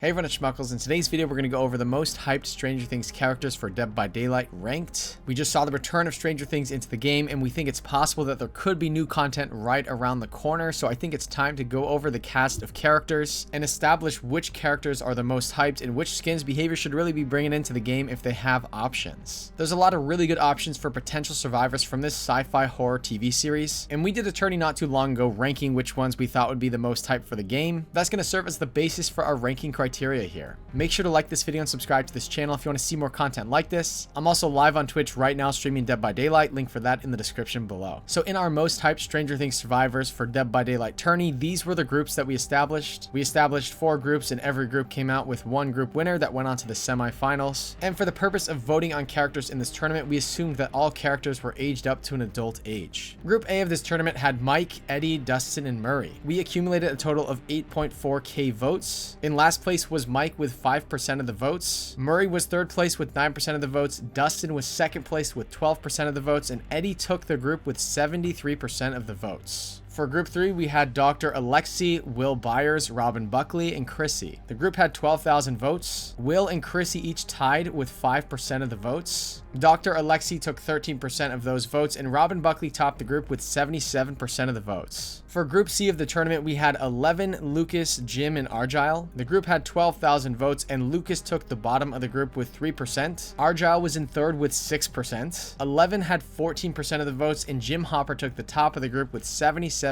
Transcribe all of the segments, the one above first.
Hey everyone, it's Schmuckles. In today's video, we're going to go over the most hyped Stranger Things characters for Dead by Daylight ranked. We just saw the return of Stranger Things into the game, and we think it's possible that there could be new content right around the corner, so I think it's time to go over the cast of characters and establish which characters are the most hyped and which skins behavior should really be bringing into the game if they have options. There's a lot of really good options for potential survivors from this sci-fi horror TV series, and we did a tourney not too long ago ranking which ones we thought would be the most hyped for the game. That's going to serve as the basis for our ranking criteria here. Make sure to like this video and subscribe to this channel if you want to see more content like this. I'm also live on Twitch right now streaming Dead by Daylight, link for that in the description below. So in our most hyped Stranger Things survivors for Dead by Daylight tourney, these were the groups that we established. We established 4 groups and every group came out with one group winner that went on to the semifinals. And for the purpose of voting on characters in this tournament, we assumed that all characters were aged up to an adult age. Group A of this tournament had Mike, Eddie, Dustin, and Murray. We accumulated a total of 8.4k votes. In last place was Mike with 5% of the votes. Murray was 3rd place with 9% of the votes. Dustin was 2nd place with 12% of the votes. And Eddie took the group with 73% of the votes. For Group 3, we had Dr. Alexi, Will Byers, Robin Buckley, and Chrissy. The group had 12,000 votes. Will and Chrissy each tied with 5% of the votes. Dr. Alexi took 13% of those votes, and Robin Buckley topped the group with 77% of the votes. For Group C of the tournament, we had 11, Lucas, Jim, and Argyle. The group had 12,000 votes, and Lucas took the bottom of the group with 3%. Argyle was in 3rd with 6%. 11 had 14% of the votes, and Jim Hopper took the top of the group with 77%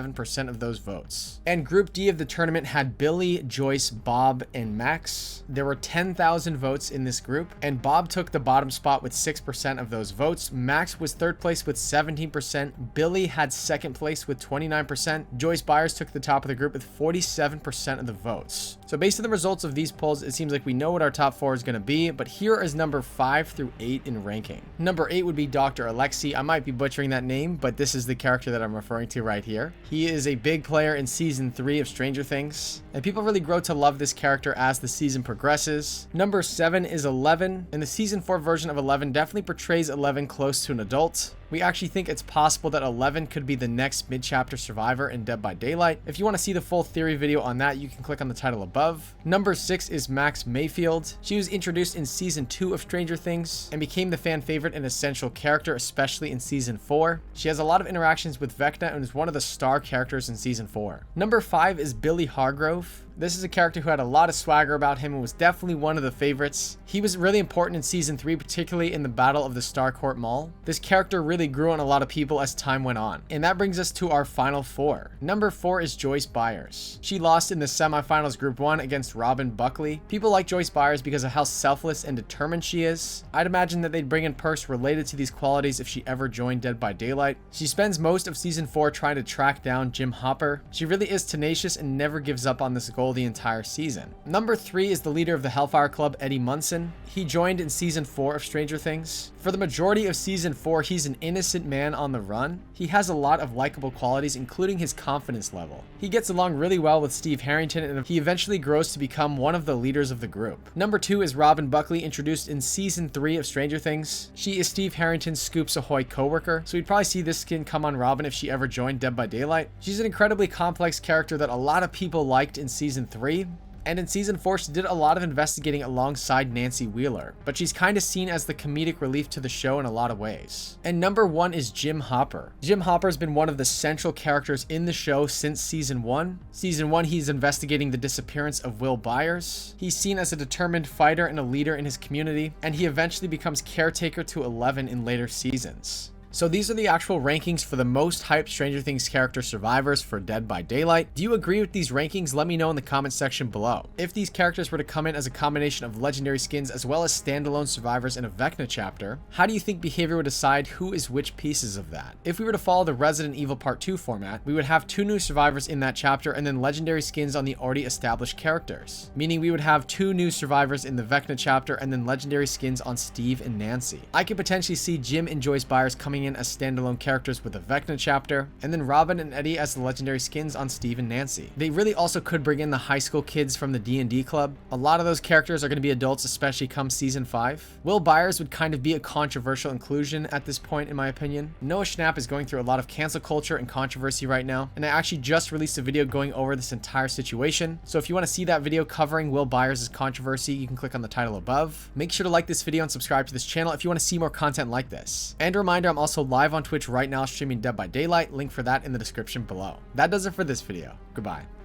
of those votes. And Group D of the tournament had Billy, Joyce, Bob, and Max. There were 10,000 votes in this group, and Bob took the bottom spot with 6% of those votes. Max was 3rd place with 17%. Billy had 2nd place with 29%. Joyce Byers took the top of the group with 47% of the votes. So based on the results of these polls, it seems like we know what our top 4 is going to be, but here is number 5 through 8 in ranking. Number 8 would be Dr. Alexi. I might be butchering that name, but this is the character that I'm referring to right here. He is a big player in season 3 of Stranger Things, and people really grow to love this character as the season progresses. Number 7 is 11, and the season 4 version of 11 definitely portrays 11 close to an adult. We actually think it's possible that 11 could be the next mid-chapter survivor in Dead by Daylight. If you want to see the full theory video on that, you can click on the title above. Number 6 is Max Mayfield. She was introduced in season 2 of Stranger Things and became the fan favorite and essential character, especially in season 4. She has a lot of interactions with Vecna and is one of the star characters in season 4. Number 5 is Billy Hargrove. This is a character who had a lot of swagger about him and was definitely one of the favorites. He was really important in season 3, particularly in the Battle of the Starcourt Mall. This character really grew on a lot of people as time went on. And that brings us to our final 4. Number 4 is Joyce Byers. She lost in the semifinals Group 1 against Robin Buckley. People like Joyce Byers because of how selfless and determined she is. I'd imagine that they'd bring in perks related to these qualities if she ever joined Dead by Daylight. She spends most of season 4 trying to track down Jim Hopper. She really is tenacious and never gives up on this goal the entire season. Number 3 is the leader of the Hellfire Club, Eddie Munson. He joined in season 4 of Stranger Things. For the majority of season 4, he's an innocent man on the run. He has a lot of likable qualities, including his confidence level. He gets along really well with Steve Harrington, and he eventually grows to become one of the leaders of the group. Number 2 is Robin Buckley, introduced in season 3 of Stranger Things. She is Steve Harrington's Scoops Ahoy co-worker, so we'd probably see this skin come on Robin if she ever joined Dead by Daylight. She's an incredibly complex character that a lot of people liked in season 3. And in season 4, she did a lot of investigating alongside Nancy Wheeler, but she's kind of seen as the comedic relief to the show in a lot of ways. And number 1 is Jim Hopper. Jim Hopper has been one of the central characters in the show since season 1. Season 1, he's investigating the disappearance of Will Byers. He's seen as a determined fighter and a leader in his community, and he eventually becomes caretaker to 11 in later seasons. So these are the actual rankings for the most hyped Stranger Things character survivors for Dead by Daylight. Do you agree with these rankings? Let me know in the comment section below. If these characters were to come in as a combination of legendary skins as well as standalone survivors in a Vecna chapter, how do you think behavior would decide who is which pieces of that? If we were to follow the Resident Evil Part 2 format, we would have 2 new survivors in that chapter and then legendary skins on the already established characters. Meaning we would have 2 new survivors in the Vecna chapter and then legendary skins on Steve and Nancy. I could potentially see Jim and Joyce Byers coming coming in as standalone characters with a Vecna chapter, and then Robin and Eddie as the legendary skins on Steve and Nancy. They really also could bring in the high school kids from the D&D club. A lot of those characters are going to be adults, especially come season 5. Will Byers would kind of be a controversial inclusion at this point, in my opinion. Noah Schnapp is going through a lot of cancel culture and controversy right now, and I actually just released a video going over this entire situation. So if you want to see that video covering Will Byers' controversy, you can click on the title above. Make sure to like this video and subscribe to this channel if you want to see more content like this. And a reminder, I'm also live on Twitch right now streaming Dead by Daylight. Link for that in the description below. That does it for this video. Goodbye.